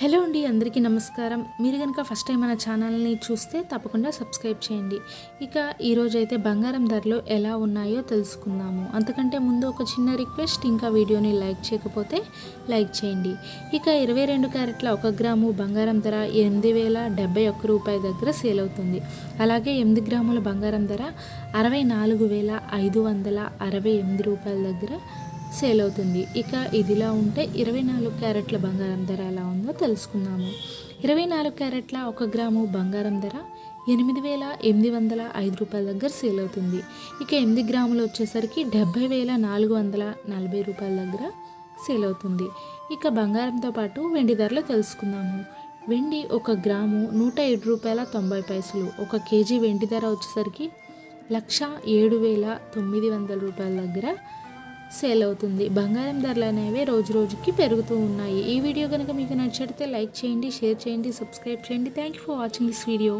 Hello అండి, అందరికీ నమస్కారం. మీరు కనుక ఫస్ట్ టైం మన ఛానల్ని చూస్తే తప్పకుండా సబ్స్క్రైబ్ చేయండి. ఇక ఈరోజు అయితే బంగారం ధరలు ఎలా ఉన్నాయో తెలుసుకుందాము. అంతకంటే ముందు ఒక చిన్న రిక్వెస్ట్, ఇంకా వీడియోని లైక్ చేయకపోతే లైక్ చేయండి. ఇక 22 క్యారెట్ల 1 గ్రాము బంగారం ధర 8,071 రూపాయల దగ్గర సేల్ అవుతుంది. అలాగే 8 గ్రాముల బంగారం ధర 64,568 రూపాయల దగ్గర సేల్ అవుతుంది. ఇక ఇదిలా ఉంటే 24 క్యారెట్ల బంగారం ధర ఎలా ఉందో తెలుసుకుందాము. 24 క్యారెట్ల 1 గ్రాము బంగారం ధర 8,805 రూపాయల దగ్గర సేల్ అవుతుంది. ఇక 8 గ్రాములు వచ్చేసరికి 70,440 రూపాయల దగ్గర సేల్ అవుతుంది. ఇక బంగారంతో పాటు వెండి ధరలు తెలుసుకుందాము. వెండి 1 గ్రాము 107 రూపాయల 90 పైసలు. 1 కేజీ వెండి ధర వచ్చేసరికి 1,07,900 రూపాయల దగ్గర సేల్ అవుతుంది. బంగారం ధరలు అనేవి రోజు రోజుకి పెరుగుతూ ఉన్నాయి. ఈ వీడియో కనుక మీకు నచ్చితే లైక్ చేయండి, షేర్ చేయండి, సబ్స్క్రైబ్ చేయండి. Thank you for watching this video.